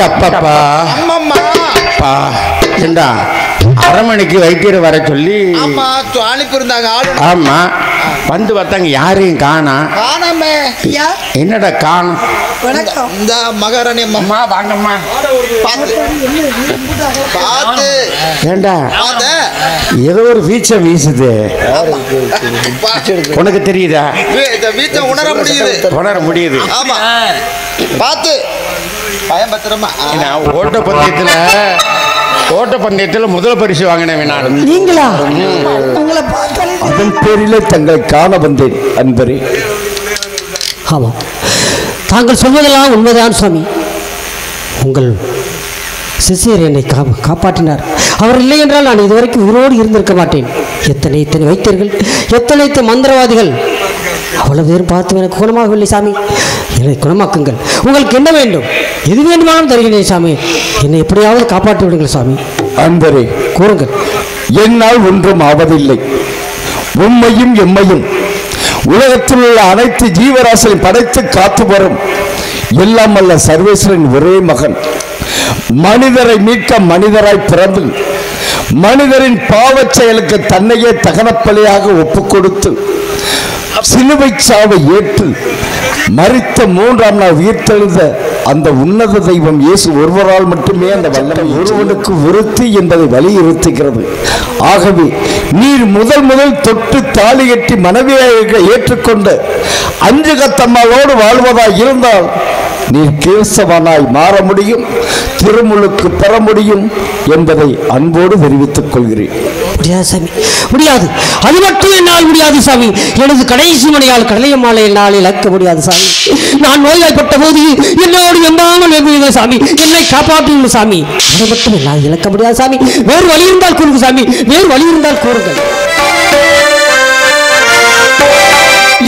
சப்பப்பா பா ஏண்டா அரை மணிக்கு வைத்தியர் வர சொல்லி அனுப்பியிருந்தாங்க. ஆமா வந்து பார்த்தாங்க யாரையும் காணோம். காணாமே என்னடா காணும்? இந்த மகாராணி அம்மா வாங்கம்மா பார்த்து ஏண்டா ஏதோ ஒரு வீச்சம் வீசுது உனக்கு தெரியுதா? வீச்சம் உணர முடியுது. ஆமா பார்த்து பயம் பத்திரமா. ஓட்டப்பந்தயத்தில் முதல் பரிசு வாங்கினேன். நீங்களா? அதன் பேரிலே தங்களை காண வந்தேன் அன்பரே. ஆமாம், தாங்கள் சொல்வதெல்லாம் உண்மைதான் சுவாமி. உங்கள் சிசியர் என்னை காப்பாற்றினார். அவர் இல்லை என்றால் நான் இதுவரைக்கும் உயிரோடு இருந்திருக்க மாட்டேன். எத்தனை வைத்தியர்கள், எத்தனை மந்திரவாதிகள், அவ்வளவு பேரும் பார்த்து எனக்கு குணமாகவில்லை சாமி. என்னை குணமாக்குங்கள். உங்களுக்கு என்ன வேண்டும்? எது வேண்டுமானாலும் தருகிறேன் சாமி. என்னை எப்படியாவது காப்பாற்றி விடுங்கள் சாமி. அன்பரே கூறுங்கள். என்னால் ஒன்றும் ஆவதில்லை. உண்மையும் எம்மையும் உலகத்தில் உள்ள அனைத்து ஜீவராசிகளையும் படைத்து காத்து வரும் எல்லாம் அல்ல சர்வேஸ்வரன் ஒரே மகன். மனிதரை மீட்க மனிதராய் பிறந்து மனிதரின் பாவச் செயலுக்கு தன்னையே தகனப்பலியாக ஒப்புக் கொடுத்து சிலுவை சாவை ஏற்று மரித்த 3ஆம் நாள் உயிர்த்தெழுந்த அந்த உன்னத தெய்வம் இயேசு ஒருவரால் மட்டுமே அந்த வல்லமை ஒருவனுக்கு விருத்தி என்பதை வலியுறுத்துகிறது. ஆகவே நீர் முதல் தொட்டு தாலி கட்டி மனைவியாக ஏற்றுக்கொண்டு அஞ்சுகத்தம்மாளோடு வாழ்வதாய் இருந்தால் நீர் கேசவனாய் மாற முடியும், திருமுழுக்கு பெற முடியும் என்பதை அன்போடு தெரிவித்துக் கொள்கிறேன். முடியாது சாமி, முடியாது. அது மட்டும் என்னால் முடியாது சாமி. எனது கடைசி மணியால் கடலையம்மாளை என்னால் இழக்க முடியாது சாமி. நான் நோய்வாய்ப்பட்ட போது என்னோடு எம்மாமல் சாமி என்னை காப்பாற்றுங்கள் சாமி. அதை மட்டும் என்னால் இழக்க முடியாது சாமி. வேறு வழி இருந்தால் கூறுங்க சாமி, வேறு வழி இருந்தால் கூறுங்கள்.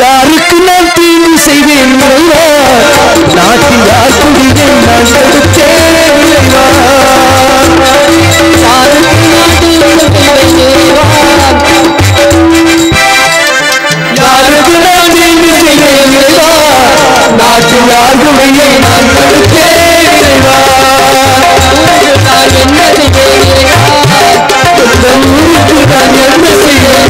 யாருக்கு நான் தீங்கு செய்வேன் நாட்டில் யார் குடிவேன் நான் யாருக்கு நான் தீங்கு செய்வேன் நாட்டில் யார் குடிவேன் நான் என்ன செய்வேன்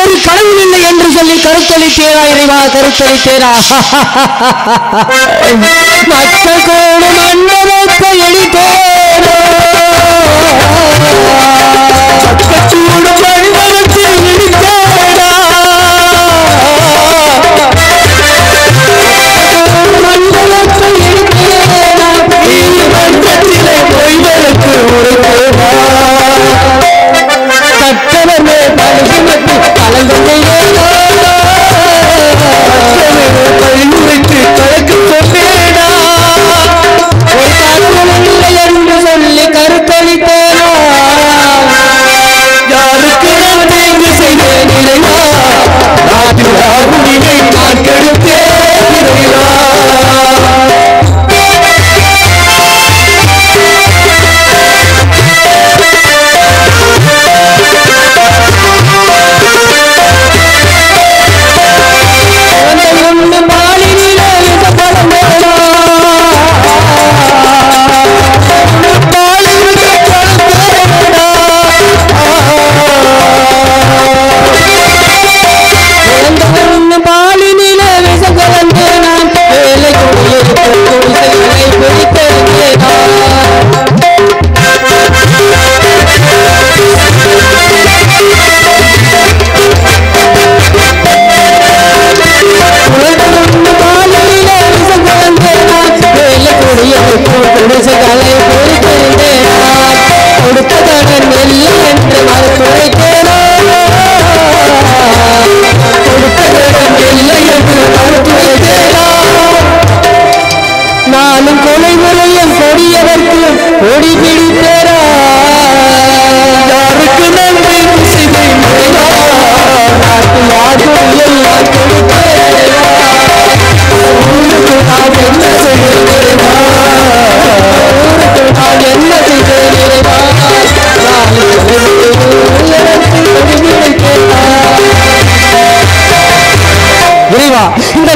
ஒரு கடவுள் இல்லை என்று சொல்லி கருத்தளித்தேரா இறைவா, கருத்தளித்தேரா. மக்கள் கோடு மன்னரத்தை எளித்தேரா, என்று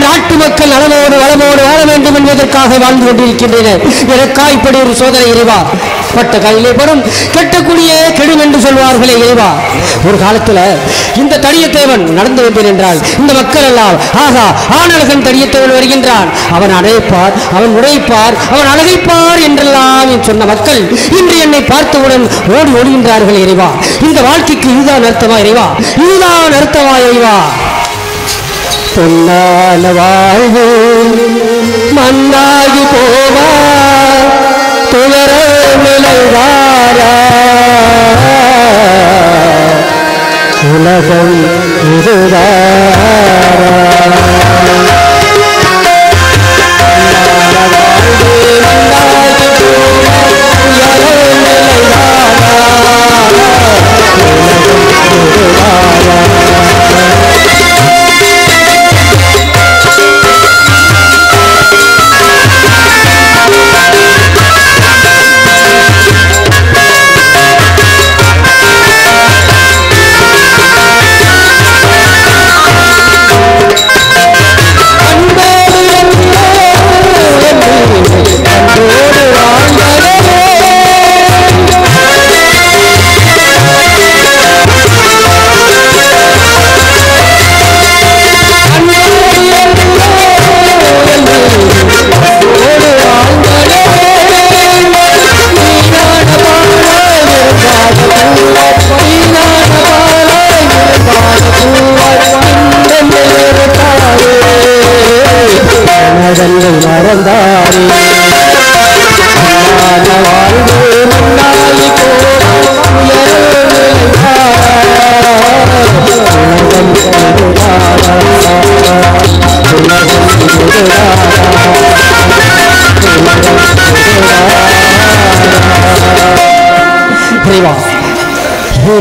நாட்டு மக்கள் நலமோடு வளமோடு வாழ வேண்டும் என்பதற்காக வாழ்ந்து கொண்டிருக்கின்றனர். எனக்கா இப்படி ஒரு சோதனை இறைவா? பட்ட கையிலே படும் கெட்டக்கூடிய கெடும் என்று சொல்வார்களே இறைவா. ஒரு காலத்துல இந்த தடியத்தேவன் நடந்து வந்தேன் என்றால் இந்த மக்கள் எல்லாம் ஆகா ஆனழகன் தடியத்தேவன் வருகின்றான், அவன் அழைப்பார், அவன் உழைப்பார், அவன் அழகைப்பார் என்றெல்லாம் சொன்ன மக்கள் இன்று என்னை பார்த்தவுடன் ஓடி ஓடுகின்றார்கள் இறைவா. இந்த வாழ்க்கைக்கு இதுதான் அர்த்தமா இறைவா? இதுதான் அர்த்தமா இறைவா? பொன்னான வாழ்வு மண்ணாகி போவா துயர நிலைவாரா உலகம் இதுதாரா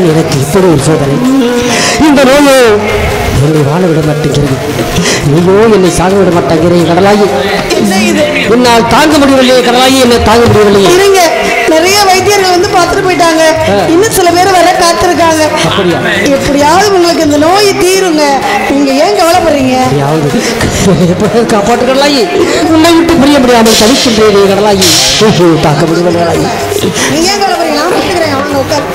எனக்கு இப்படி ஒரு சோதனை. இந்த நோயோ என்னை வாழ விட மாட்டேங்கிறது, நீயோ என்னை சாக விட மாட்டேங்கிறேன் கடலாயி. என்னால் தாங்க முடியவில்லையே கடலாயி, என்னை தாங்க முடியவில்லையே. இருங்க, நிறைய வைத்தியர்கள் வந்து பார்த்துட்டு போயிட்டாங்க, இன்னும் சில பேர் வர காத்திருக்காங்க. அப்படியா? எப்படியாவது உங்களுக்கு இந்த நோய் தீருங்க, நீங்க ஏன் கவலைப்படுறீங்க? காப்பாற்று கடலாயி, உன்னை விட்டு புரிய முடியாமல் தவிக்கின்றேன் கடலாயி, தாக்க முடியவில்லை கடலாயி. நீங்க ஏன் கவலைப்படுறீங்க? நான் பார்த்துக்கிறேன், அவங்க உட்கார்.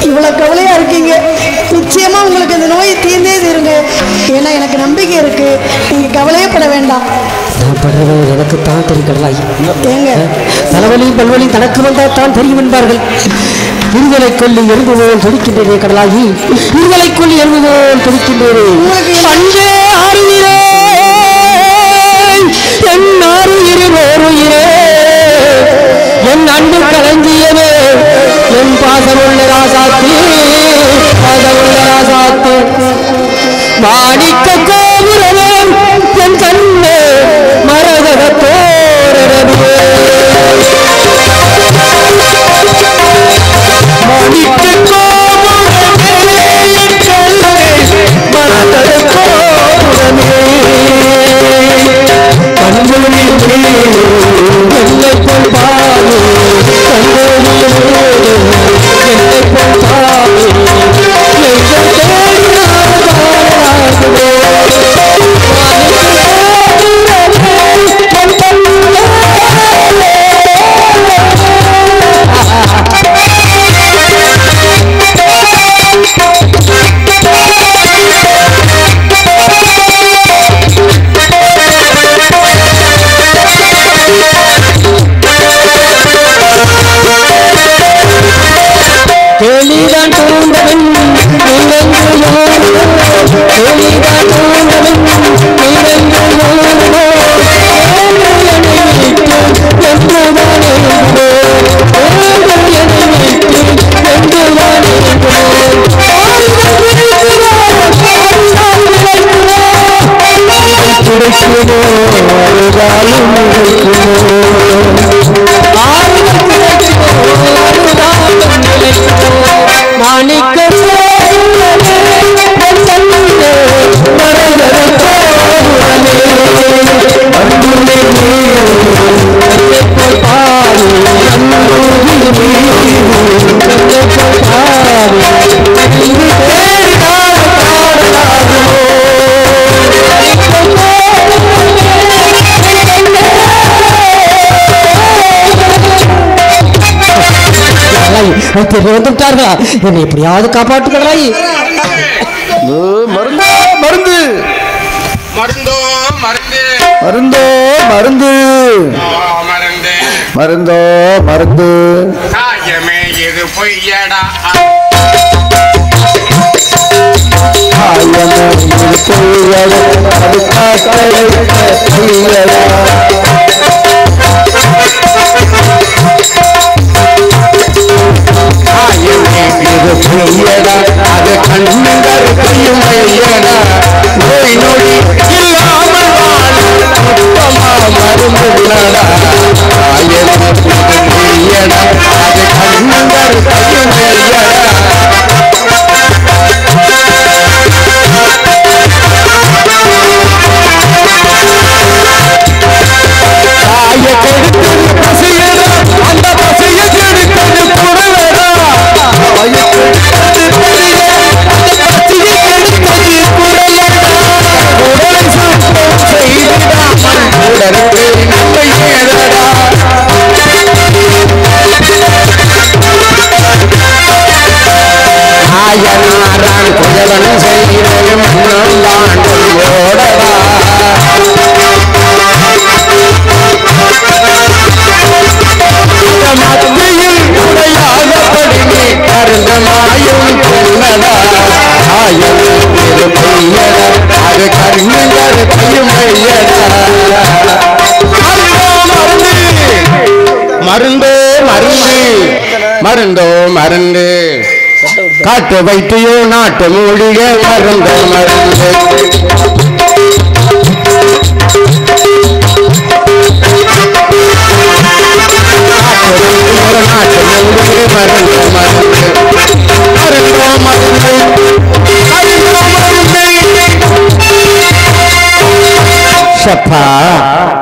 இவ்வளவு கவலையா இருக்கீங்க, நிச்சயமா உங்களுக்கு இந்த நோயை தீர்ந்தே தீருங்க. ஏன்னா எனக்கு நம்பிக்கை இருக்கு, நீங்க கவலையே பட வேண்டாம். நான் படுறது எனக்கு தான் தெரியும் கடலாயி. ஏங்க தலைவலியும் பல்வலியும் தனக்கு வந்தால் தான் தெரியும் என்பார்கள். இருதலை கொல்லி எறும்புவோல் துடிக்கின்றேனே கடலாயி, இருதலை கொல்லி எறும்புவோல் துடிக்கின்றேனே. அஞ்சே ஆறுயிரே என் ஆறுயிரே என் அன்பு களஞ்சியமே என் பாசமுள்ள ராசாத்தி, பாசமுள்ள ராசாத்தி மாணிக்க கோபுரமே என் கண்ணே மரகத தோரணமே மாணிக்க கோபுரமே என் கண்ணே மரகத தோரணமே கண்களில் என்னை போல் பாரு கண்டோடு என்னை போல் பாரு கடலாய் வைத்தியர்கள் வந்து விட்டார்களா? என்னை எப்படியாவது காப்பாற்று கடலாய். மருந்து மருந்து மருந்தோ மருந்து மருந்தோ மருந்து மருந்து மருந்தோ மருந்து காயமே இது பொய்யடா காயமே இது பொய்யடா அது பொய்யடா காயமே இது பொய்யடா அது கண்ணுங்கள் பொய்யடா நோய் நொடி இல்லாமல் வாழ மருந்துடா காயமே இது பொய்யடா அது கண்ணுங்கள் பொய்யடா மருந்தோ மருந்து மருந்தோ மருந்து காட்டு வைத்தியோ நாட்டு மூலிகை மருந்தோ மருந்து நாட்டு மூலிகை மருந்தோ மருந்து மருந்தோ மருந்து சப்பா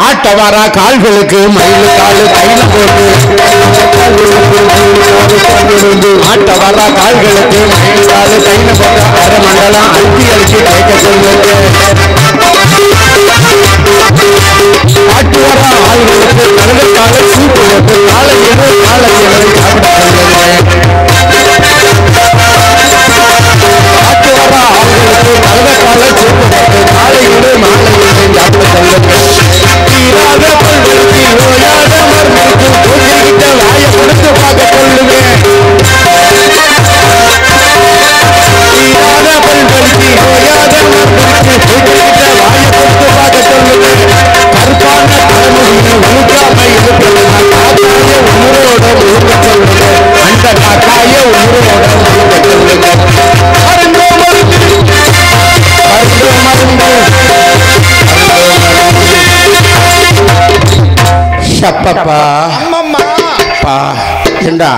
ஆட்டவாரா கால்களுக்கு மயில் காலு கையில போட்டு ஆட்டவாரா கால்களுக்கு மயில் காலு கையில போட்டு அரமண்டலம் அழுத்தி அழுத்தி கேட்க சொல்லுங்க ஆட்டுவாரா ஆள்களுக்கு கழுதுக்காக சூட்டு போட்டு காலையிலே சாப்பிட சொல்லுங்க ஆட்டுவாரா ஆள்களுக்கு கழுதுக்காக சூட்டு போட்டு காலையிலே மாலையிலே சாப்பிட சொல்லுங்க தீராத பல்வெளிக்கு ஓயாத மர்மத்துக்கு பூஜைகிட்ட வாய கொடுத்து பார்க்க சொல்லுங்க தீராத பல்வெளிக்கு ஓயாத மர்மத்துக்கு பூஜைகிட்ட வாய கொடுத்து பார்க்க சொல்லுங்க கருப்பான தலைமுடியை ஊற்றாம இருக்கிறது காக்காய உயிரோட ஊற்ற சொல்லுங்க அந்த காக்காய உயிரோட ஊற்ற சொல்லுங்க மருந்தோ மருந்து மருந்தோ மருந்து சப்பப்பா பா ஏண்டா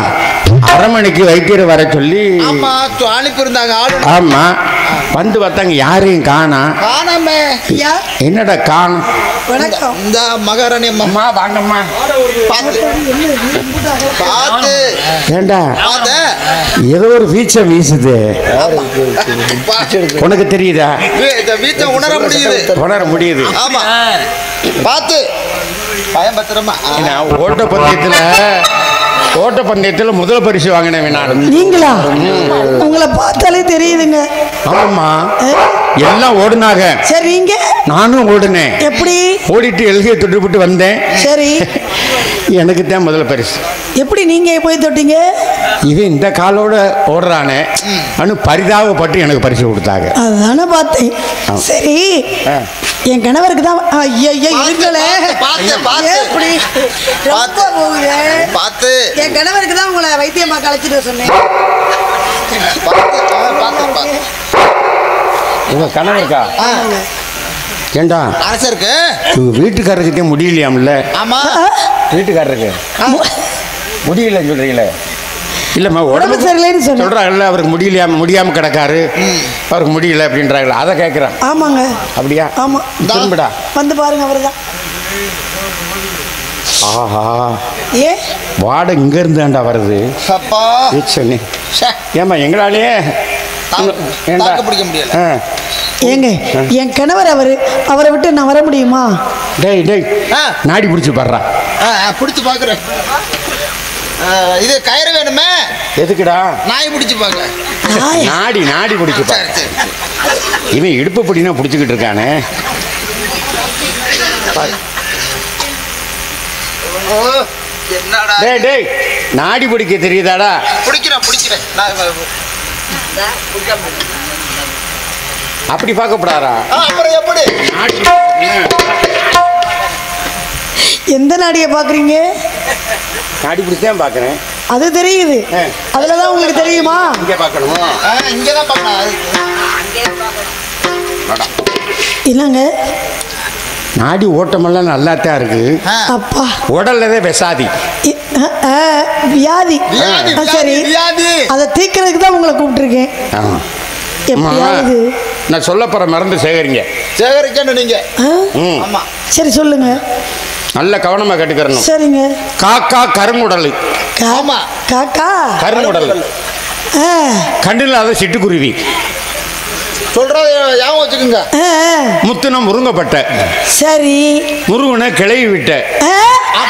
அரை மணிக்கு வைத்தியர் வர சொல்லி ஆமா அனுப்பி இருந்தாங்க ஆளு. ஆமா வந்து பார்த்தாங்க யாரையும் காணா காணாமே ஐயா என்னடா காணும் வணக்கம். இந்த மகாராணி அம்மா அம்மா வாங்கம்மா பார்த்து பார்த்து ஏண்டா பார்த்த ஏதோ ஒரு வீச்சம் வீசுது உனக்கு தெரியுதா இந்த வீட்டை உணர முடியுது உணர முடியுது ஆமா பார்த்து பயம் பத்திரமா ஏன்னா, ஓட்டப்பந்தயத்துல முதல் பரிசு வாங்கினேன் நான் நீங்களா? உங்களை பார்த்தாலே தெரியுதுங்க. ஆமாம்மா எல்லாம் ஓடுனாங்க சரி நீங்க நானும் ஓடுனேன் எப்படி? ஓடிட்டு எழுதிய தொட்டுவிட்டு வந்தேன் சரி எனக்கு தான் முதல் பரிசு எப்படி நீங்க போய் தொட்டீங்க? இவன் இந்த காலோட ஓடுறானே அனு பரிதாபப்பட்டு எனக்கு பரிசு கொடுத்தாங்க அதானே பார்த்தேன். சரி என் கணவருக்கு தான் ஐயோ இருங்களே பார்த்து பார்த்து எப்படி ரொம்ப போகுது. பார்த்து என் கணவருக்கு தான் உங்களை வைத்தியமா கழிச்சிட்டு சொன்னேன். பார்த்து பார்த்து பார்த்து உங்க கணவருக்கா ஆமாங்க. ஏண்டா அரசருக்கு உங்க வீட்டுக்காரருக்கே முடியலையாம்ல ஆமா வீட்டுக்காரருக்கு முடியலன்னு சொல்றீங்களே இல்லம்மா உடம்பு சரியில்லைன்னு சொன்னேன். சொல்றாங்கல்ல அவருக்கு முடியாம கிடக்காரு அவருக்கு முடியல அப்படின்றாங்களா அதை கேட்குறேன் ஆமாங்க. அப்படியா ஆமா திரும்பிடா வந்து பாருங்க அவர்தான். ஆஹா ஏ வாடை இங்க இருந்தாண்டா வருது அப்பா சொன்னி ச்சே, ஏமா எங்களாலேயே தாக்கு பிடிக்க முடியல ஏங்க என் கணவர் அவரை விட்டு நான் வர முடியுமா? டேய் ஆ. நாடி பிடிச்சி பாடுறா பிடிச்சு பாக்குறேன் இது கயிறு வேணுமே. எதுக்குடா? நாய் பிடிச்சு பாக்க. நாடி பிடிச்சு சரி சரி சரி. இவன் இடுப்பு பிடினா பிடிச்சிக்கிட்டு இருக்கானே. ஓ, என்னடா டேய் டேய், நாடி பிடிக்க தெரியுதாடா? பிடிக்கிறேன் அப்படி பார்க்கப்படாரா? அப்புறம் எப்படி? நாடி எந்த நாடியை பார்க்குறீங்க? நாடி பிடிச்சதான் பார்க்குறேன். அது தெரியுது. அதில் தான் உங்களுக்கு தெரியுமா? இங்கே பார்க்கணுமா? இங்கதான் பார்க்கணும். இல்லைங்க, நாடி ஓட்டமெல்லாம் நல்லாத்தான் இருக்கு. அப்பா உடல்லதே விசாதி. வியாதி. வியாதி, சரி, வியாதி. அதை தீர்க்கறதுக்கு தான் உங்களை கூப்பிட்டுருக்கேன். எப்படியாவது நான் சொல்ல போற மருந்து சேகரிங்க. சேகரிக்கணும் நீங்க. ம். ஆமா. சரி சொல்லுங்க. நல்ல கவனமா கட்டுக்கிறணும். சரிங்க. காக்கா கருங்குடல். ஆமா. காக்கா கருங்குடல். கண்டில்லாத சிட்டுக்குருவி. சொல்றது ஞாபகம் வச்சுக்கோங்க. முத்துன முருங்கப்பட்டை. சரி. முருகனை கிளவி விட்ட.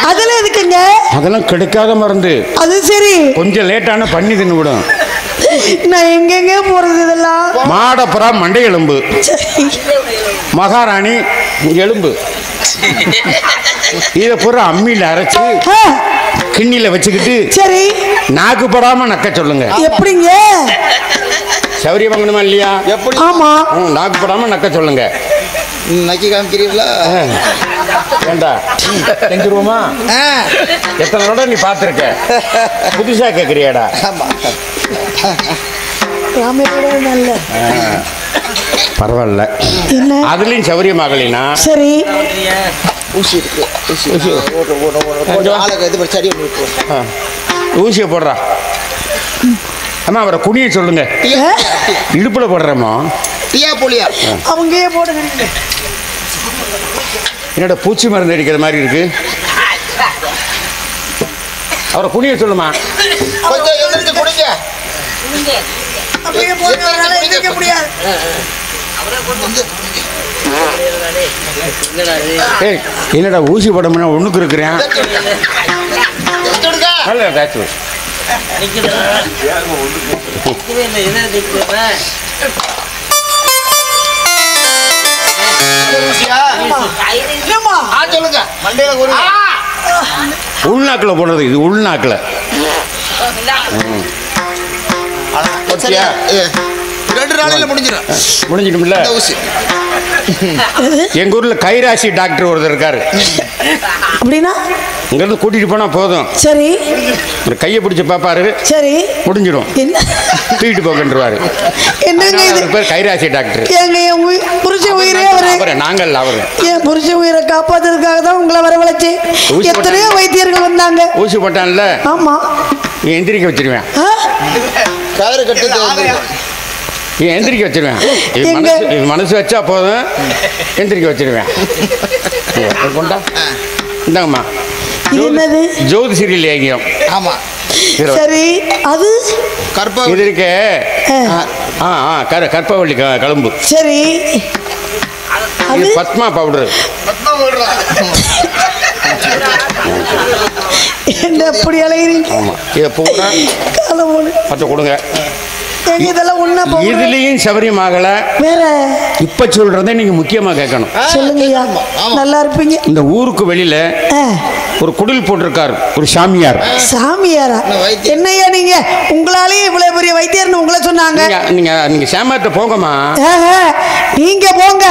அதெல்லாம் எதுக்குங்க? அதெல்லாம் கிடைக்காத மருந்து. அது சரி. கொஞ்சம் லேட்டான பண்ணி தின்னு விடும். நான் எங்கெங்க போறது இதெல்லாம்? மாடப்புறா மண்டை எலும்பு. சரி. மகாராணி எலும்பு. இதை பூரா அம்மியில் அரைச்சு கிண்ணில வச்சுக்கிட்டு சரி நாக்கு படாம நக்க சொல்லுங்க. எப்படிங்க? சௌரியம் வாங்கணுமா இல்லையா? எப்படி? ஆமா. நாக்கு படாம நக்க சொல்லுங்க. நக்கி காமிக்கிறீங்களா? ஏண்டா செஞ்சிருவோமா? எத்தனை தடவை நீ பார்த்துருக்க? புதுசா கேட்குறியாடா? ஆமா. நல்ல பரவாயில்ல. என்ன அதுலயும் சௌரியமாகலினா சரி. ஊசி இருக்கு. ஆளுக்கு இது சரி பண்ணி ஊசியை போடுறா. அம்மா அவரை குனிய சொல்லுங்க. இடுப்புல போடுறோமா? டீயா போலியா? அவங்கயே போடுங்க. என்னோட பூச்சி மருந்து அடிக்கிற மாதிரி இருக்கு. அவரை குனிய சொல்லுமா? கொஞ்சம் எழுந்திருச்சு குடிங்க. அப்படியே போடுறதுனால எந்திரிக்க முடியாது. ஏய் என்னடா ஊசி போடமுன்னா ஒண்ணுக்கு இருக்கிறேன். நல்ல தாச்சு. சொல்லுங்க. மண்டையில ஒரு உள்நாக்கில் போடுறது இது. உள்நாக்கில் ரெண்டு நாளையில முடிஞ்சிடும். முடிஞ்சிடும்ல. ஊசி எங்க ஊர்ல கைராசி டாக்டர் ஒருத்தர் இருக்காரு. அப்படின்னா இங்கிருந்து கூட்டிட்டு போனா போதும். சரி. இந்த கையை பிடிச்சி பாப்பாரு. சரி. முடிஞ்சிடும். என்ன தூக்கிட்டு போகன்றுவாரு. என்னங்க இது? பேர் கைராசி டாக்டர். ஏங்க என் புருஷ உயிரே அவரு. நாங்கள் அவரு என் புருஷ உயிரை காப்பாத்துறதுக்காக தான் உங்களை வரவழைச்சு எத்தனையோ வைத்தியர்கள் வந்தாங்க. ஊசி போட்டான்ல. ஆமா. எந்திரிக்க வச்சிருவேன். கயிறு கட்டு எந்திரிக்க வச்சிருவேன். மனசு வச்சா போதும் எந்திரிக்க வச்சிருவேன். கொண்டா இந்தாங்கம்மா. என்னது? ஜோதிசிரியல் ஏகியம். ஆமா. சரி. அது இது இருக்கே. கற்பவள்ளி கழும்பு. சரி. இது பத்மா பவுடர். என்ன அப்படி அலைகிறீங்க? ஆமா. இதை பூரா பச்சை கொடுங்க. இதெல்லாம் ஒண்ணா போகுது. இதுலயும் சௌரியமாகல. வேற இப்ப சொல்றதை நீங்க முக்கியமா கேட்கணும். சொல்லுங்கய்யா. நல்லா இருப்பீங்க. இந்த ஊருக்கு வெளியில ஒரு குடில் போட்டிருக்காரு ஒரு சாமியார். சாமியாரா? என்னையா நீங்க உங்களாலே இவ்வளவு பெரிய வைத்தியர்னு உங்களை சொன்னாங்க. நீங்க சாமியார்ட்ட போங்கம்மா. நீங்க போங்க.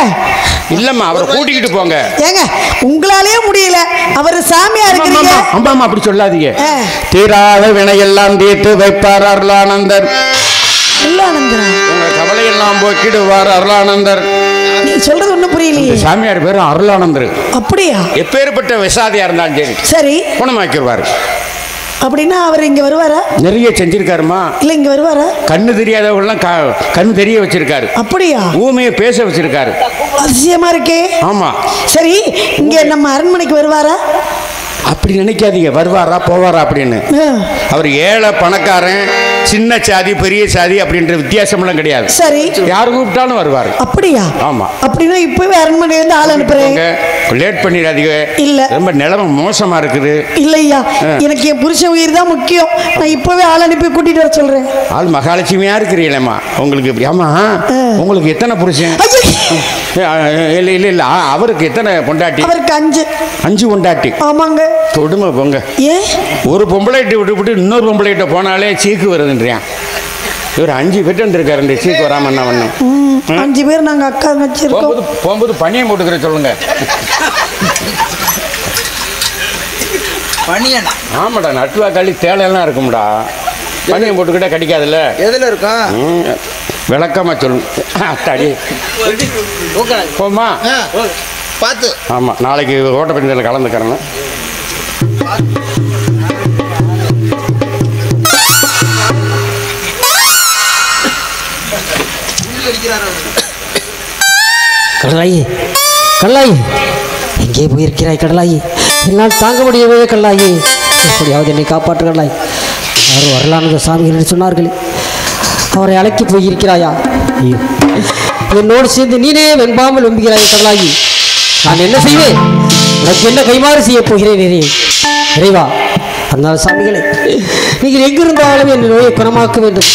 இல்லம்மா அவரை கூட்டிக்கிட்டு போங்க. ஏங்க உங்களாலே முடியல, அவர் சாமியா இருக்கிறீங்க. அம்மா அப்படி சொல்லாதீங்க. தீராத வினையெல்லாம் தீர்த்து வைப்பார் அருளானந்தர். அருளானந்தரா? உங்க கவலை எல்லாம் போக்கிடுவார் அருளானந்தர். நீ சொல்றது ஒண்ணும் புரியலையே. சாமியார் பேரு அருளானந்தர். அப்படியா? எப்பேற்பட்ட விசாதியா இருந்தாலும் சரி சரி குணமாக்கிடுவாரு. அப்படின்னா அவர் இங்க வருவாரா? நிறைய செஞ்சிருக்காருமா. இல்ல இங்க வருவாரா? கண்ணு தெரியாதவங்கலாம் கண்ணு தெரிய வச்சிருக்காரு. அப்படியா? ஊமையை பேச வச்சிருக்காரு. அதிசயமா இருக்கே. ஆமா. சரி இங்க நம்ம அரண்மனைக்கு வருவாரா? அப்படி நினைக்காதீங்க. வருவாரா போவாரா அப்படின்னு. அவர் ஏழை பணக்காரன் சின்ன சாதி பெரிய சாதி அப்படின்ற வித்தியாசம் எல்லாம் கிடையாது. சரி. யாரு கூப்பிட்டாலும் வருவாரு. அப்படியா? ஆமா. அப்படின்னா இப்பவே அரண்மனையில இருந்து ஆள் அனுப்புறேன். லேட் பண்ணிடாதீங்க. இல்ல. ரொம்ப நிலைமை மோசமா இருக்குது. இல்லையா, எனக்கு என் புருஷன் உயிர் தான் முக்கியம். நான் இப்பவே ஆள் அனுப்பி கூட்டிட்டு வர சொல்றேன். ஆள் மகாலட்சுமியா இருக்கிறீங்களேம்மா உங்களுக்கு இப்படி. ஆமா, உங்களுக்கு எத்தனை புருஷன்? இல்ல இல்ல இல்ல, அவருக்கு எத்தனை பொண்டாட்டி? அவருக்கு 5. 5 பொண்டாட்டி? ஆமாங்க. தொடுமை போங்க. ஏன் ஒரு பொம்பளைகிட்ட விட்டு இன்னொரு பொம்பளைகிட்ட போனாலே சீக்கு வருதுன்றியா? இவர் 5 பேர் இருக்காரு. இந்த சீக்கு வராம என்ன பண்ணும்? 5 பேர் நாங்க அக்கா வச்சிருக்கோம். போகும்போது பனியை போட்டுக்கிற சொல்லுங்க. பனியனா? ஆமாடா, நட்டுவா களி தேலையெல்லாம் இருக்கும்டா. பனியை போட்டுக்கிட்டா கடிக்காதுல்ல. எதுல இருக்கும்? விளக்கமா சொல்லுங்க. அத்தாடி போமா பார்த்து. ஆமா, நாளைக்கு ஓட்டப்பந்தயத்தில் கலந்துக்கிறேன். கடலாயி, கடலாயி, எங்கே போயிருக்கிறாய் கடலாயி? என்னால் தாங்க முடியவே கடலாயி, எப்படியாவது என்னை காப்பாற்று கடலாய். யாரும் வரலானது சாமி என்று சொன்னார்களே, அவரை அழைக்கி போயிருக்கிறாயா? ஐயோ, என்னோடு சேர்ந்து நீனே வெம்பாமல் வெம்புகிறாய் கடலாயி. நான் என்ன செய்வேன்? உனக்கு என்ன கைமாறு செய்ய போகிறேன் இறைவா. அதனால் சாமிகளே, நீங்கள் எங்கிருந்தாலும் என் நோயை குணமாக்க வேண்டும்.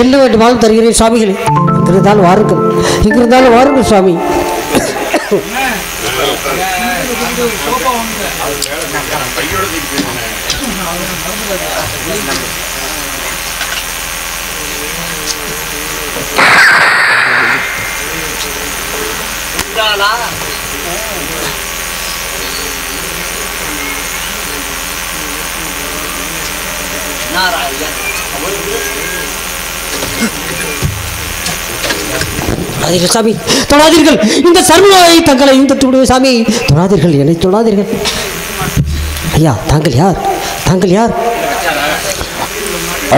என்ன வேண்டுமாலும் தருகிறேன் சாமிகளே. எங்கிருந்தாலும் வாருங்கள், எங்கிருந்தாலும் வாருங்கள் சாமி. சாமி தொடாதீர்கள், இந்த சர்வநோயை தங்களையும் தொட்டு விடுவேன் சாமி. தொடாதீர்கள், என்னை தொடாதீர்கள். ஐயா, தாங்கள் யார்? தாங்கள் யார்?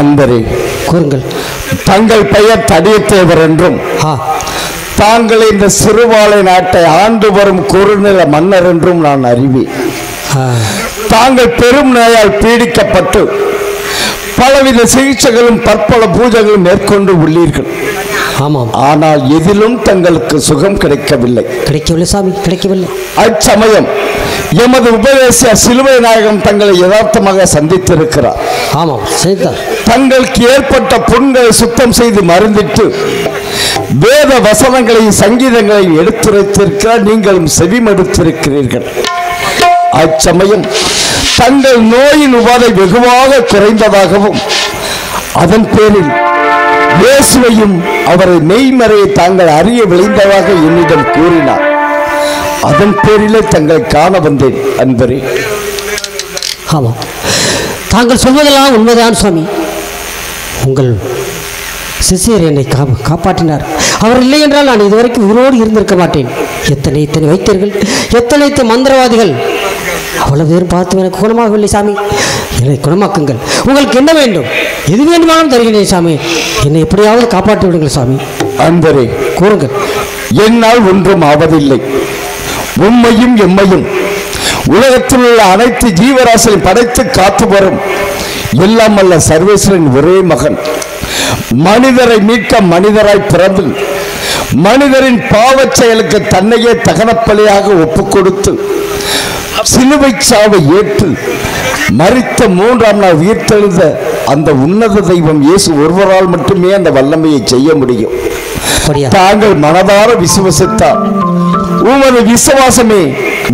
அன்பரே, கூறுங்கள். தங்கள் பெயர் தடியத்தேவர் என்றும், தாங்கள் இந்த சிறுவாலை நாட்டை ஆண்டு வரும் குறுநில மன்னர் என்றும் நான் அறிவேன். தாங்கள் பெரும் நோயால் பீடிக்கப்பட்டு பலவித சிகிச்சைகளும் பற்பல பூஜைகளும் மேற்கொண்டு உள்ளீர்கள். ஆமாம். ஆனால் எதிலும் தங்களுக்கு சுகம் கிடைக்கவில்லை. கிடைக்கவில்லை சாமி, கிடைக்கவில்லை. அச்சமயம் எமது உபதேச சிலுவை நாயகம் தங்களை யதார்த்தமாக சந்தித்திருக்கிறார். ஆமாம், செய்தார். தங்களுக்கு ஏற்பட்ட புண்களை சுத்தம் செய்து மருந்திட்டு வேத வசனங்களையும் சங்கீதங்களையும் எடுத்துரைத்திருக்கிறார். நீங்களும் செவிமடுத்திருக்கிறீர்கள். அச்சமயம் தங்கள் நோயின் உபாதை வெகுவாக குறைந்ததாகவும் அதன் பேரில் இயேசுவையும் அவரை மெய்மறையை தாங்கள் அறிய விளைந்ததாக என்னிடம் கூறினார். அதன் பேரிலே தங்களை காண வந்தேன் அன்பரே. ஆமாம், தாங்கள் சொல்வதெல்லாம் உண்மைதான் சுவாமி. உங்கள் சிசியர் என்னை காப்பாற்றினார். அவர் இல்லை என்றால் நான் இதுவரைக்கும் உயிரோடு இருந்திருக்க மாட்டேன். எத்தனை வைத்தியர்கள், எத்தனை மந்திரவாதிகள், அவ்வளவு பேரும் பார்த்து எனக்கு குணமாகவில்லை சாமி. என்னை குணமாக்குங்கள். உங்களுக்கு என்ன வேண்டும்? எது வேண்டுமானாலும் தருகிறேன் சாமி. என்னை எப்படியாவது காப்பாற்றி விடுங்கள் சாமி. அன்பரே, கூறுங்கள். என்னால் ஒன்றும் ஆவதில்லை. உண்மையும் எம்மையும் உலகத்தில் உள்ள அனைத்து ஜீவராசிகளையும் படைத்து காத்து வரும் எல்லாம் அல்ல சர்வேஸ்வரன் ஒரே மகன், மனிதரை மீட்க மனிதராய் பிறந்து மனிதரின் பாவச் செயலுக்கு தன்னையே தகனப்பலியாக ஒப்புக் கொடுத்து சிலுவை சாவை ஏற்று மரித்த 3ஆம் நாள் உயிர்த்தெழுந்த அந்த உன்னத தெய்வம் இயேசு ஒருவரால் மட்டுமே அந்த வல்லமையை செய்ய முடியும். தாங்கள் மனதார விசுவசித்தார். உமது விசுவாசமே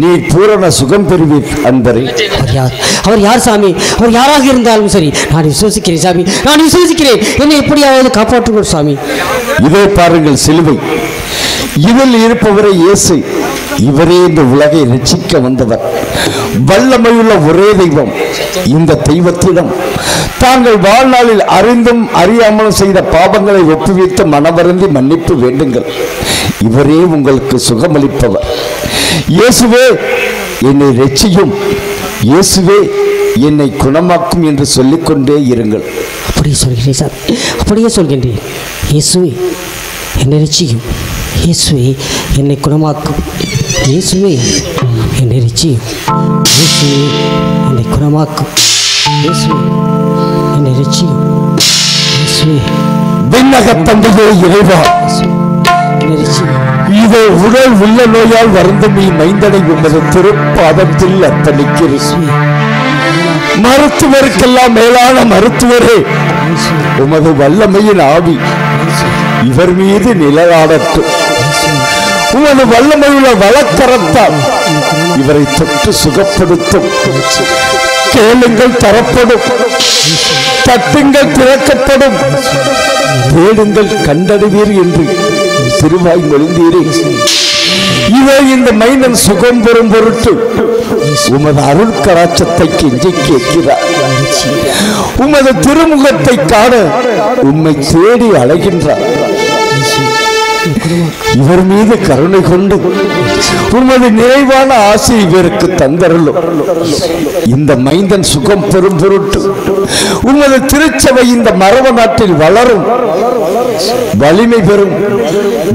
நீ பூரண சுகம் பெறுவீர் அன்பரே. அவர் யார் சாமி? அவர் யாராக இருந்தாலும் சரி நான் விசுவசிக்கிறேன் சாமி, நான் விசுவசிக்கிறேன். என்னை எப்படியாவது காப்பாற்றுங்கள் சாமி. இதோ பாருங்கள் சிலுவை, இதில் இருப்பவரை இயேசு. இவரே இந்த உலகை ரட்சிக்க வந்தவர், வல்லமையுள்ள ஒரே தெய்வம். இந்த தெய்வத்திடம் தாங்கள் வாழ்நாளில் அறிந்தும் அறியாமலும் செய்த பாவங்களை ஒப்புவித்து மனவருந்தி மன்னிப்பு வேண்டுங்கள். இவரே உங்களுக்கு சுகமளிப்பவர். இயேசுவே என்னை ரட்சியும், இயேசுவே என்னை குணமாக்கும் என்று சொல்லிக்கொண்டே இருங்கள். அப்படியே சொல்கிறேன் சார், அப்படியே சொல்கின்றேன். இயேசுவே என்னை ரட்சியும், இயேசுவே என்னை குணமாக்கும், இயேசுவே என்னை ரட்சியும், இயேசுவே என்னை குணமாக்கும், இயேசுவே என்னை ரட்சியும், இயேசுவே விண்ணக தந்தையே இறைவா, என்னை ரட்சியும். இதோ உடல் உள்ள நோயால் வருந்தும் மைந்தனை உமது திருப்பாதத்தில் அர்ப்பணிக்கிறேன். மருத்துவருக்கெல்லாம் மேலான மருத்துவரே, உமது வல்லமையின் ஆவி இவர் மீது நிழலாடட்டும். உமது வல்லமையுள்ள வழக்கரத்தால் இவரை தொட்டு சுகப்படுத்தும். கேளுங்கள் தரப்படும், தட்டுங்கள் திறக்கப்படும், தேடுங்கள் கண்டறிவீர் என்று திருவாய் மொழிந்தீரே. இதை இந்த மைந்தன் சுகம் பெறும் பொருட்டு உமது அருள் கராட்சத்தை கெஞ்சி கேட்கிறார். உமது திருமுகத்தை காண உம்மை தேடி அழைகின்றார். இவர் மீது கருணை கொண்டு உமது நிறைவான ஆசை இவருக்கு தந்தருளும். இந்த மைந்தன் சுகம் பெறும் பொருட்டு உமது திருச்சபை இந்த மரப நாட்டில் வளரும், வலிமை பெறும்,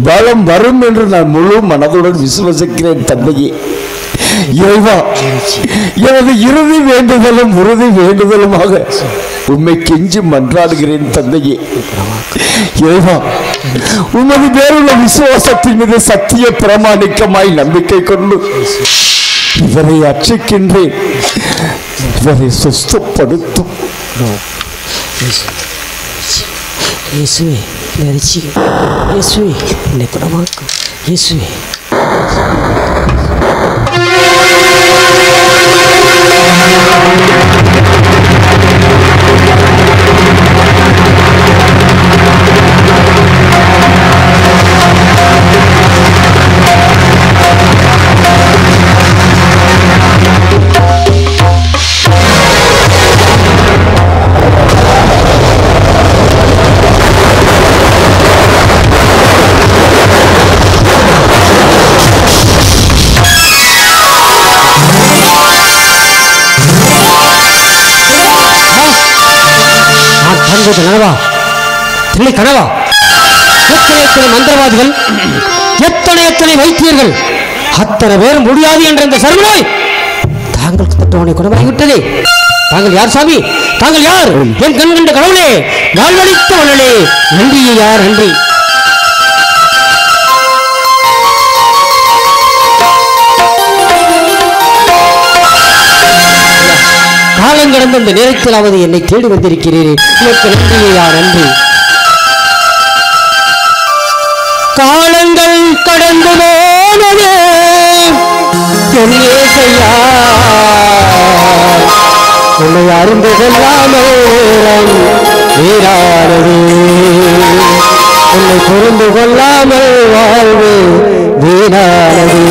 பலம் வரும் என்று நான் முழு மனதுடன் விசுவசிக்கிறேன். தந்தையே இறைவா, எனது இறுதி வேண்டுதலும் உறுதி வேண்டுதலுமாக உம்மை கெஞ்சி மன்றாடுகிறேன். தந்தையே இறைவா, உமது பேருள்ள விசுவாசத்தின் மீது சத்திய பிரமாணிக்கமாய் நம்பிக்கை கொண்டு இவரை அர்ச்சிக்கின்றேன். இவரை சுஸ்தப்படுத்தும். இயேசுவே இயேசுவே என்னை குணமாக்கும். இயேசுவே கனவா? எத்தனை மந்திரவாதிகள், எத்தனை வைத்தியர்கள், அத்தனை பேர் முடியாது என்ற இந்த சர்வநோய் தாங்கள் தட்டவனை குணமாகிவிட்டதே. தாங்கள் யார் சாமி? தாங்கள் யார்? என் கண் கண்ட கடவுளே, வாழ்வழித்த வள்ளலே, நன்றி யார் நன்றி. காலங்கடந்த இந்த நேரத்திலாவது என்னை தேடி வந்திருக்கிறீரே, நன்றி யார் நன்றி. காலங்கள் கடந்து போனதே என் இயேசையா, உன்னை அறிந்து கொள்ளாமல் வீரானது, உன்னை புரிந்து கொள்ளாமல் வாழ்வு வீணானது.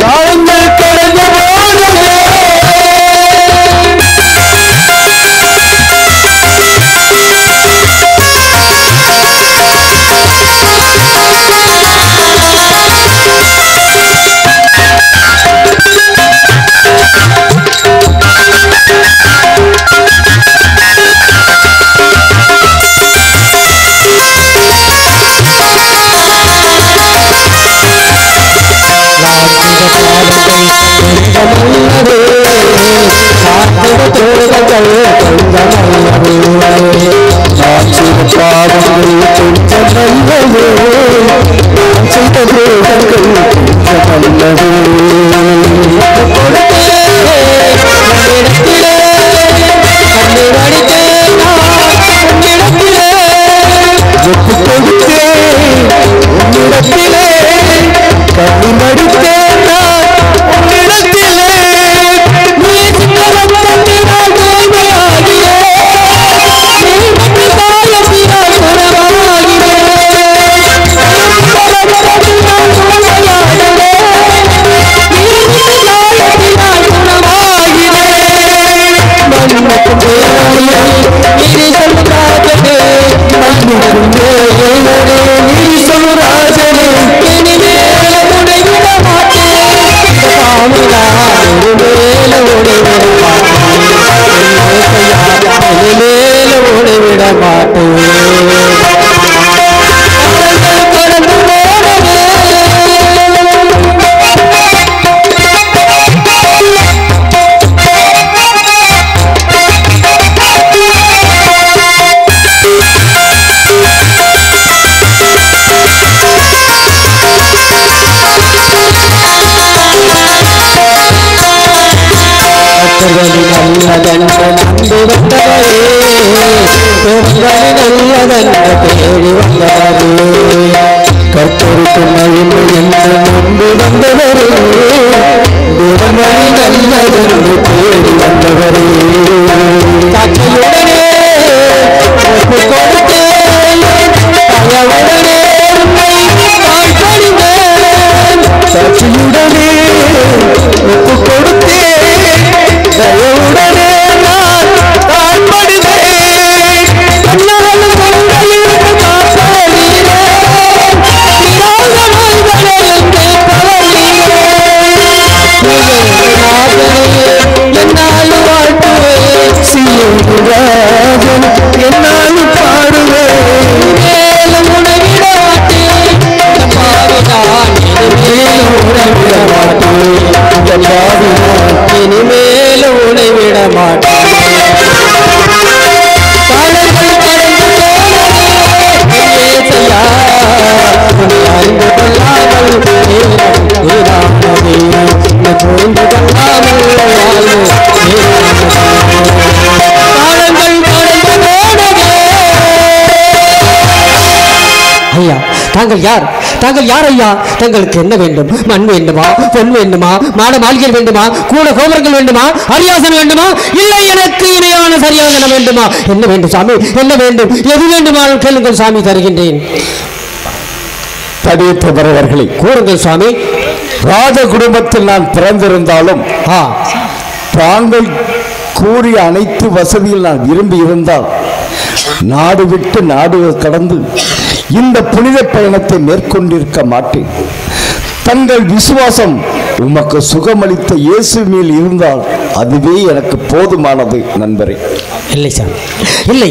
காலங்கள் கடந்து போனதே என் இயேசையா, கர்த்தருக்கு மகிமை என்று நம்பி வந்தவரே, தேவனை நல்லதென்று தேடி வந்தவரே, சாட்சியுடனே ஒப்பு கொடுத்தேன், தயவுடனே உம்மை வாழ்த்தொழிந்தேன், சாட்சியுடனே ஒப்பு கொடுத்தேன், தயவுடனே நான் தாழ்படுவேன், அண்ணாலும் கொண்டையில் காப்பாளீரே, என்னாலும் வாழ்த்துவேன், சீராஜன் என்னாலும் பாடுவேன், மேலும் உணவிட மாட்டேன், உணவிட மாட்டேன், இனிமேலும் உணவிட மாட்டேன். ஐயா, தாங்கள் யார்? தாங்கள் யார் ஐயா? தங்களுக்கு என்ன வேண்டும்? மண் வேண்டுமா, பொன் வேண்டுமா, மாட மாளிகை வேண்டுமா, கூட கோபுரங்கள் வேண்டுமா, அரியாசனம் வேண்டுமா, இல்லை எனக்கு இணையான சரியாசனம் வேண்டுமா? என்ன வேண்டும் சாமி? என்ன வேண்டும்? எது வேண்டுமானால் கேளுங்கள் சாமி, தருகின்றேன். தடியத்தவர்களே, கூறுங்கள் சுவாமி. ராஜ குடும்பத்தில் நான் பிறந்திருந்தாலும் தாங்கள் கூறிய அனைத்து வசதியில் நான் விரும்பி இருந்தால் நாடு விட்டு நாடு கடந்து இந்த புனித பயணத்தை மேற்கொண்டிருக்க மாட்டேன். தங்கள் விசுவாசம் உமக்கு சுகமளித்த இயேசு மேல் இருந்தால் அதுவே எனக்கு போதுமானது நண்பரே. இல்லை சாமி, இல்லை.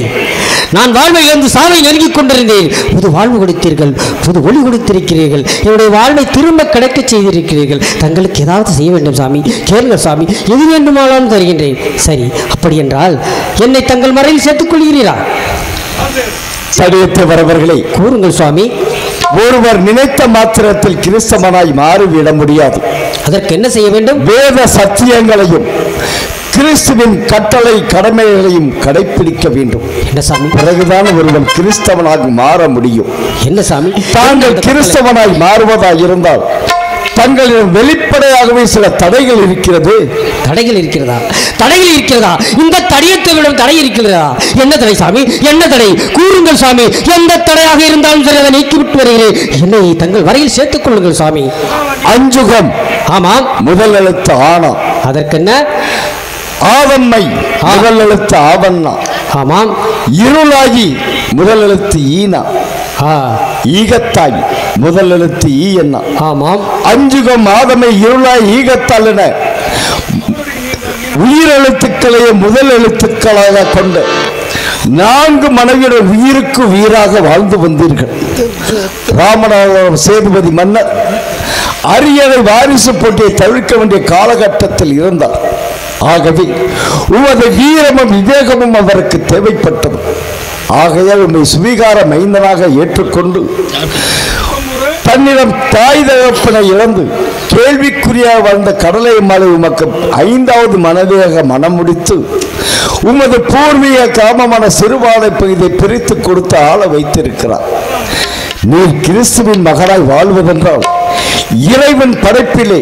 நான் வாழ்வை இழந்து சாவை நெருங்கிக் கொண்டிருந்தேன். புது வாழ்வு கொடுத்தீர்கள், புது ஒளி கொடுத்திருக்கிறீர்கள், என்னுடைய வாழ்வை திரும்ப கிடைக்க செய்திருக்கிறீர்கள். தங்களுக்கு ஏதாவது செய்ய வேண்டும் சாமி, கேளுங்கள் சாமி, எது வேண்டுமானாலும் தருகின்றேன். சரி, அப்படி என்றால் என்னை தங்கள் மறையில் சேர்த்துக் கொள்கிறீரா? தடியத்தவர்களே, கூறுங்கள் சுவாமி. ஒருவர் நினைத்த மாத்திரத்தில் கிறிஸ்தவனாய் மாறிவிட முடியாது. அதற்கு என்ன செய்ய வேண்டும்? வேத சத்தியங்களையும் கிறிஸ்துவின் கட்டளை கடமைகளையும் கடைபிடிக்க வேண்டும். என்ன சாமி? பிறகுதான் ஒருவன் கிறிஸ்தவனாக மாற முடியும். என்ன சாமி? தாங்கள் கிறிஸ்தவனாய் மாறுவதாக இருந்தால் தங்களிடம் வெளிப்படையாகவே சில தடைகள் இருக்கிறது. தடைகள் இருக்கிறதா? தடைகள் இருக்கிறதா? இந்த தடையத்தவரிடம் தடை இருக்கிறதா? என்ன தடை சாமி? என்ன தடை? கூறுங்கள் சாமி. எந்த தடையாக இருந்தாலும் சரி, அதை நீக்கிவிட்டு வருகிறேன். என்னை தங்கள் வரையில் சேர்த்துக் கொள்ளுங்கள் சாமி. அஞ்சுகம். ஆமாம். முதல் எழுத்து ஆனா. அதற்கென்ன? ஆவன்மை. முதல் எழுத்து ஆவண்ணா. ஆமாம். இருளாகி முதல் எழுத்து ஈனா. ஈகத்தாய் முதல் எழுத்து ஈ என்ன. ஆமாம். அஞ்சுகம் ஆதமை இருளாய் ஈகத்தால் என உயிரெழுத்துக்களையே முதல் எழுத்துக்களாக கொண்டு 4 மனைவியுடன் உயிருக்கு உயிராக வாழ்ந்து வந்தீர்கள். ராமநாதபுரம் சேதுபதி மன்னர் அரியணை வாரிசு போட்டியை தவிர்க்க வேண்டிய காலகட்டத்தில் இருந்தார். ஆகவே உமது வீரமும் விவேகமும் அவருக்கு தேவைப்பட்டது. ஆகையால் உண்மை சுவீகார மைந்தனாக ஏற்றுக்கொண்டு தன்னிடம் தாய் தகப்பனை இழந்து கேள்விக்குறியாக வாழ்ந்த கடலை மாலை உமக்கு 5வது மனைவியாக மனம் முடித்து உமது பூர்வீக கிராமமான சிறுவாலை பகுதியை பிரித்து கொடுத்து ஆள வைத்திருக்கிறார். நீர் கிறிஸ்துவின் மகனாய் வாழ்வதென்றால் இறைவன் படைப்பிலே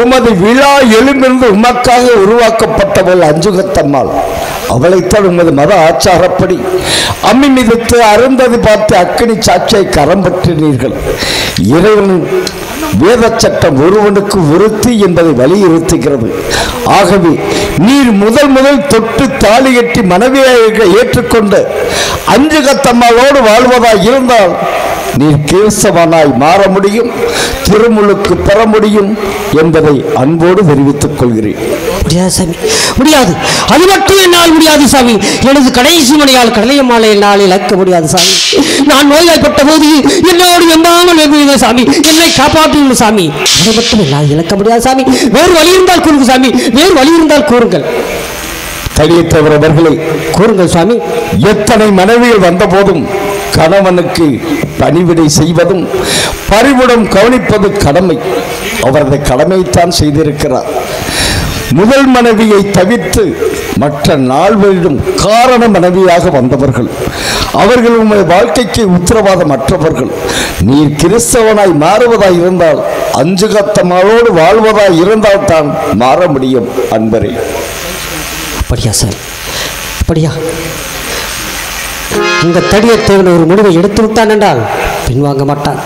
உமது விழா எழுமிருந்து உமக்காக உருவாக்கப்பட்டவள் அஞ்சுகத்தம்மாள். அவளைத்தான் உமது மத ஆச்சாரப்படி அம்மி மிதித்து அருந்தது பார்த்து அக்கினி சாட்சியை கரம் பற்றினீர்கள். இறைவன் வேத சட்டம் ஒருவனுக்கு ஒருத்தி என்பதை வலியுறுத்துகிறது. ஆகவே நீர் முதல் தொட்டு தாலி கட்டி மனைவியாக ஏற்றுக்கொண்டு அஞ்சுகத்தம்மாளோடு வாழ்வதாக இருந்தால் நீர் கிறிஸ்தவனாய் மாற முடியும், திருமுழுக்கு பெற முடியும் என்பதை அன்போடு தெரிவித்துக் கொள்கிறேன். முடியாது சாமி, முடியாது. அது மட்டும் என்னால் முடியாது சாமி. எனது கடைசி மணியால் கடலையம்மாளை என்னால் இழக்க முடியாது சாமி. நான் நோய்வாய்ப்பட்ட போது என்னோடு எம்பாமல் நம்புகிறேன் சாமி, என்னை காப்பாற்றுங்கள் சாமி. அதை மட்டும் என்னால் இழக்க முடியாது சாமி. வேறு வழி இருந்தால் கூறுங்கள் சாமி, வேறு வழி இருந்தால் கூறுங்கள். தடியத்தவர் அவர்களை கூறுங்கள் சாமி. எத்தனை மனைவிகள் வந்த போதும் கணவனுக்கு பணிவிடை செய்வதும் பரிவுடன் கவனிப்பது கடமை. அவரது கடமைத்தான் செய்திருக்கிறார். முதல் மனைவியை தவிர்த்து மற்ற நால்வரிடம் காரண மனைவியாக வந்தவர்கள். அவர்கள் உங்கள் வாழ்க்கைக்கு உத்தரவாதமற்றவர்கள். நீர் கிறிஸ்தவனாய் மாறுவதாய் இருந்தால், அஞ்சுகத்தமாரோடு வாழ்வதாய் இருந்தால் தான் மாற முடியும் அன்பரே. அப்படியா சார்? அப்படியா? இந்த தடியத்தேவன் ஒரு முடிவை எடுத்து விட்டான் என்றால் பின்வாங்க மாட்டான்.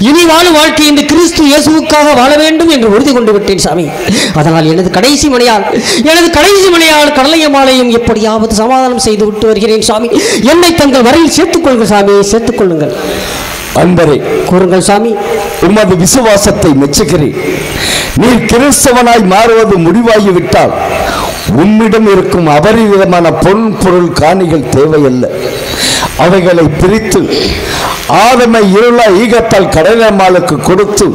இனி வாழும் வாழ்க்கை இந்த கிறிஸ்து இயேசுவுக்காக வாழ வேண்டும் என்று உறுதி கொண்டு விட்டேன் சாமி. அதனால் எனது கடைசி மணியால் கடலையம்மாளையும் எப்படியாவது சமாதானம் செய்து விட்டு வருகிறேன் சாமி. என்னை தங்கள் வரையில் சேர்த்துக் கொள்ளுங்கள் சாமி, சேர்த்துக் கொள்ளுங்கள். அன்பரே, கூறுங்கள் சாமி. உமது விசுவாசத்தை மெச்சுகிறேன். நீர் கிறிஸ்தவனாய் மாறுவது முடிவாகிவிட்டால் உம்மிடம் இருக்கும் அபரிவிதமான பொருள் காணிகள் தேவையல்ல. அவைகளை பிரித்து ஆதமை இருள ஈகத்தால் கடலையம்மாளுக்கு கொடுத்து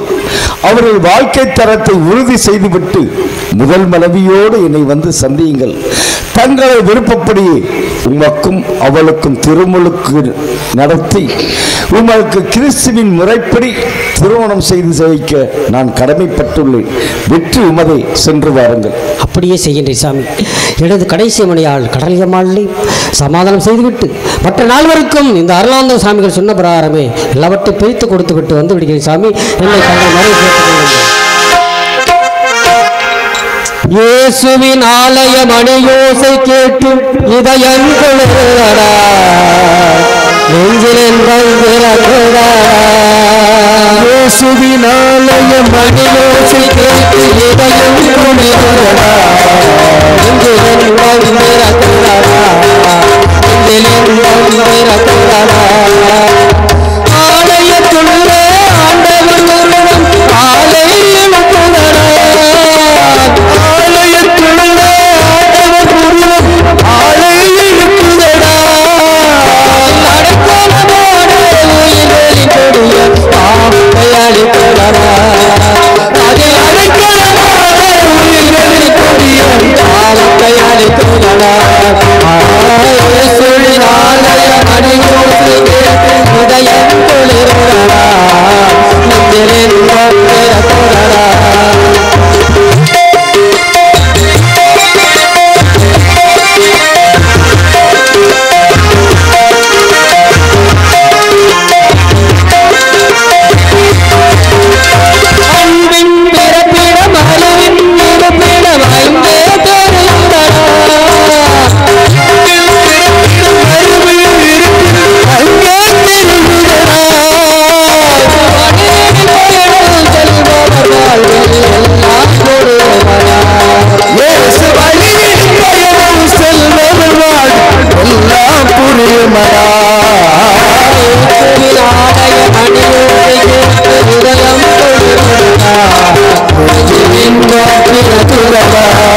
அவர்கள் வாழ்க்கை தரத்தை உறுதி செய்துவிட்டு முதல் மனைவியோடு என்னை வந்து சந்தியுங்கள். தங்களை விருப்பப்படியே உமக்கும் அவளுக்கும் திருமுழுக்கு நடத்தி உங்களுக்கு கிறிஸ்துவின் முறைப்படி திருமணம் செய்து வைக்க நான் கடமைப்பட்டுள்ளேன். வெற்றி உமதை, சென்று வாருங்கள். அப்படியே செய்கின்றேன் சாமி. எனது கடைசி மணியால் கடலையம்மாளை சமாதானம் செய்துவிட்டு மற்ற நால்வருக்கும் இந்த அருளானந்த சாமிகள் சொன்ன பிரகாரமே எல்லாவற்றையும் பிரித்து கொடுத்து விட்டு வந்து விடுகிறேன் சாமி. என்னை தங்கள் மறை சேர்த்துக் இயேசுவின் ஆலய மணியோசை கேட்டு இதயம் கொள்ளுடா, நெஞ்சில் பிறகுடா. இயேசுவின் ஆலய மணியோசை கேட்டு இதயம் கொள்ளுடா, நெஞ்சில் பிறகுடா, நெஞ்சில் பிறகுடா. ஆலயத்துள்ள ஆண்டவர் ஒருவன் ஆலயம் கொள்ளடா, Thank you.